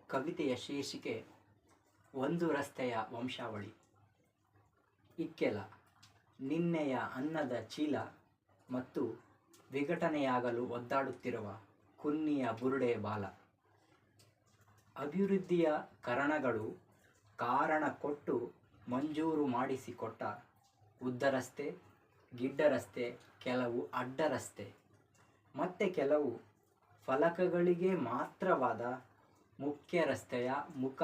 ಕವಿತೆಯ ಶೀರ್ಷಿಕೆ ಒಂದು ರಸ್ತೆಯ ವಂಶಾವಳಿ. ಇಕ್ಕೆಲ ನಿನ್ನೆಯ ಅನ್ನದ ಚೀಲ ಮತ್ತು ವಿಘಟನೆಯಾಗಲು ಒದ್ದಾಡುತ್ತಿರುವ ಕುನ್ನಿಯ ಬುರುಡೆ ಬಾಲ. ಅಭಿವೃದ್ಧಿಯ ಕರಣಗಳು ಕಾರಣ ಕೊಟ್ಟು ಮಂಜೂರು ಮಾಡಿಸಿಕೊಟ್ಟ ಉದ್ದ ರಸ್ತೆ, ಗಿಡ್ಡ ರಸ್ತೆ, ಕೆಲವು ಅಡ್ಡ ರಸ್ತೆ, ಮತ್ತೆ ಕೆಲವು ಫಲಕಗಳಿಗೆ ಮಾತ್ರವಾದ ಮುಖ್ಯ ರಸ್ತೆಯ ಮುಖ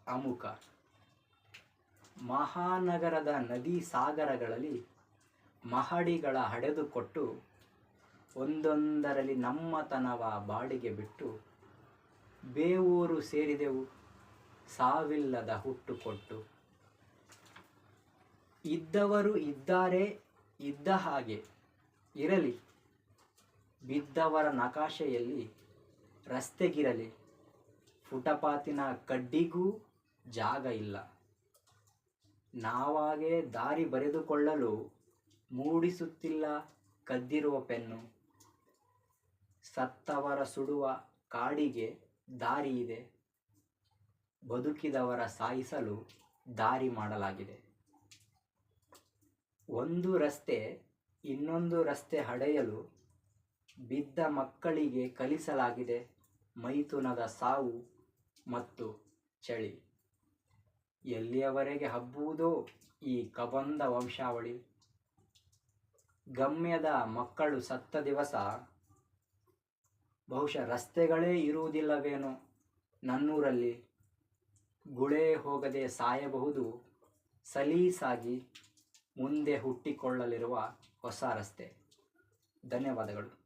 ಅಮುಖ. ಮಹಾನಗರದ ನದಿ ಸಾಗರಗಳಲ್ಲಿ ಮಹಡಿಗಳ ಹಡೆದುಕೊಟ್ಟು ಒಂದೊಂದರಲ್ಲಿ ನಮ್ಮತನವ ಬಾಡಿಗೆ ಬಿಟ್ಟು ಬೇವೂರು ಸೇರಿದೆವು ಸಾವಿಲ್ಲದ ಹುಟ್ಟು ಕೊಟ್ಟು. ಇದ್ದವರು ಇದ್ದಾರೆ ಇದ್ದ ಹಾಗೆ ಇರಲಿ, ಬಿದ್ದವರ ನಕಾಶೆಯಲ್ಲಿ ರಸ್ತೆಗಿರಲಿ, ಫುಟಪಾತಿನ ಕಡ್ಡಿಗೂ ಜಾಗ ಇಲ್ಲ. ನಾವಾಗೇ ದಾರಿ ಬರೆದುಕೊಳ್ಳಲು ಮೂಡಿಸುತ್ತಿಲ್ಲ ಕದ್ದಿರುವ ಪೆನ್ನು. ಸತ್ತವರ ಸುಡುವ ಕಾಡಿಗೆ ದಾರಿ ಇದೆ, ಬದುಕಿದವರ ಸಾಯಿಸಲು ದಾರಿ ಮಾಡಲಾಗಿದೆ. ಒಂದು ರಸ್ತೆ ಇನ್ನೊಂದು ರಸ್ತೆ ಹಡೆಯಲು ಬಿದ್ದ ಮಕ್ಕಳಿಗೆ ಕಲಿಸಲಾಗಿದೆ ಮೈಥುನದ ಸಾವು ಮತ್ತು ಚಳಿ. ಎಲ್ಲಿಯವರೆಗೆ ಹಬ್ಬುವುದೋ ಈ ಕಬಂಧ ವಂಶಾವಳಿ. ಗಮ್ಯದ ಮಕ್ಕಳು ಸತ್ತ ದಿವಸ ಬಹುಶಃ ರಸ್ತೆಗಳೇ ಇರುವುದಿಲ್ಲವೇನೋ ನನ್ನೂರಲ್ಲಿ. ಗುಳೆ ಹೋಗದೆ ಸಾಯಬಹುದು ಸಲೀಸಾಗಿ ಮುಂದೆ ಹುಟ್ಟಿಕೊಳ್ಳಲಿರುವ ಹೊಸ ರಸ್ತೆ. ಧನ್ಯವಾದಗಳು.